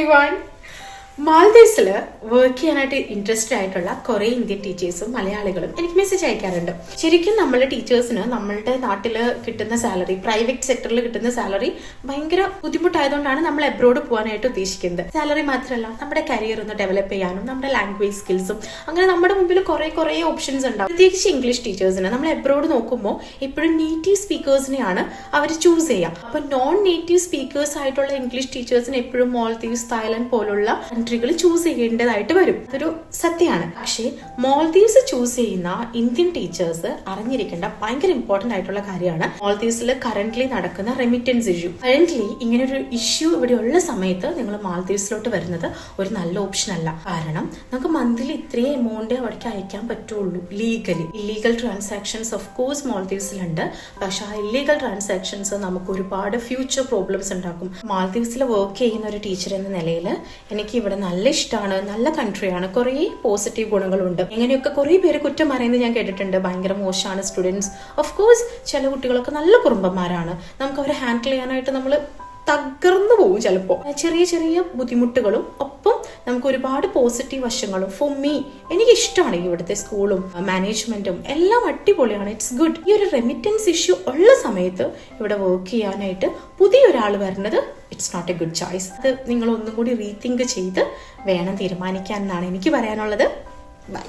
everyone. മാൽദീവ്സിൽ work ചെയ്യാനായിട്ട് interested ആയിട്ടുള്ള കുറെ ഇന്ത്യൻ ടീച്ചേഴ്സും മലയാളികളും എനിക്ക് മെസ്സേജ് അയക്കാറുണ്ട്. ശരിക്കും നമ്മളെ ടീച്ചേഴ്സിന് നമ്മളുടെ നാട്ടിൽ കിട്ടുന്ന സാലറി, പ്രൈവറ്റ് സെക്ടറിൽ കിട്ടുന്ന സാലറി ഭയങ്കര ബുദ്ധിമുട്ടായതുകൊണ്ടാണ് നമ്മൾ എബ്രോഡ് പോകാനായിട്ട് ഉദ്ദേശിക്കുന്നത്. സാലറി മാത്രമല്ല, നമ്മുടെ കരിയർ ഒന്ന് ഡെവലപ്പ് ചെയ്യാനും നമ്മുടെ ലാംഗ്വേജ് സ്കിൽസും അങ്ങനെ നമ്മുടെ മുമ്പിൽ കുറെ ഓപ്ഷൻസ് ഉണ്ടാവും. പ്രത്യേകിച്ച് ഇംഗ്ലീഷ് ടീച്ചേഴ്സിന് നമ്മൾ എബ്രോഡ് നോക്കുമ്പോൾ എപ്പോഴും നേറ്റീവ് സ്പീക്കേഴ്സിനെയാണ് അവർ ചൂസ് ചെയ്യുക. അപ്പൊ നോൺ നേറ്റീവ് സ്പീക്കേഴ്സ് ആയിട്ടുള്ള ഇംഗ്ലീഷ് ടീച്ചേഴ്സിന് എപ്പോഴും മാൽദീവ്സ്, തായ്ലൻഡ് പോലുള്ള കൺട്രികൾ ചൂസ് ചെയ്യേണ്ടതായിട്ട് വരും. അതൊരു സത്യമാണ്. പക്ഷേ മാൽദീവ്സ് ചൂസ് ചെയ്യുന്ന ഇന്ത്യൻ ടീച്ചേഴ്സ് അറിഞ്ഞിരിക്കേണ്ട ഭയങ്കര ഇമ്പോർട്ടന്റ് ആയിട്ടുള്ള കാര്യമാണ് മാൽദീവ്സിൽ കറന്റ്ലി നടക്കുന്ന റെമിറ്റൻസ് ഇഷ്യൂ. കറന്റ്ലി ഇങ്ങനൊരു ഇഷ്യൂ ഇവിടെയുള്ള സമയത്ത് നിങ്ങൾ മാൽദീവ്സിലോട്ട് വരുന്നത് ഒരു നല്ല ഓപ്ഷൻ അല്ല. കാരണം നമുക്ക് മന്ത്ലി ഇത്രയും എമൗണ്ട് അവിടേക്ക് അയക്കാൻ പറ്റുള്ളൂ legally. Illegal transactions of course മാൽദീവ്സിലുണ്ട്. പക്ഷെ ആ ഇല്ലീഗൽ ട്രാൻസാക്ഷൻസ് നമുക്ക് ഒരുപാട് ഫ്യൂച്ചർ പ്രോബ്ലംസ് ഉണ്ടാക്കും. മാൽദീവ്സിൽ വർക്ക് ചെയ്യുന്ന ഒരു ടീച്ചർ എന്ന നിലയിൽ എനിക്ക് ഇവിടെ നല്ല ഇഷ്ടമാണ്, നല്ല കൺട്രിയാണ്, കുറെ പോസിറ്റീവ് ഗുണങ്ങളുണ്ട്. എങ്ങനെയൊക്കെ കുറെ പേര് കുറ്റം പറയുന്നത് ഞാൻ കേട്ടിട്ടുണ്ട്. ഭയങ്കര മോശമാണ് സ്റ്റുഡൻസ്. ഓഫ് കോഴ്സ് ചില കുട്ടികളൊക്കെ നല്ല കുറുമ്പന്മാരാണ്. നമുക്ക് അവരെ ഹാൻഡിൽ ചെയ്യാനായിട്ട് നമ്മൾ തകർന്നു പോകും ചിലപ്പോൾ. ചെറിയ ബുദ്ധിമുട്ടുകളും ഒപ്പം നമുക്ക് ഒരുപാട് പോസിറ്റീവ് വശങ്ങളും. ഫോർ മീ എനിക്ക് ഇഷ്ടമാണ് ഇവിടുത്തെ സ്കൂളും മാനേജ്മെന്റും എല്ലാം അടിപൊളിയാണ്. It's good. ഈ ഒരു റെമിറ്റൻസ് ഇഷ്യൂ ഉള്ള സമയത്ത് ഇവിടെ വർക്ക് ചെയ്യാനായിട്ട് പുതിയൊരാൾ വരുന്നത് it's not a good choice. അത് നിങ്ങൾ ഒന്നും കൂടി റീതിങ്ക് ചെയ്ത് വേണം തീരുമാനിക്കാൻ എന്നാണ് എനിക്ക് പറയാനുള്ളത്. ബൈ.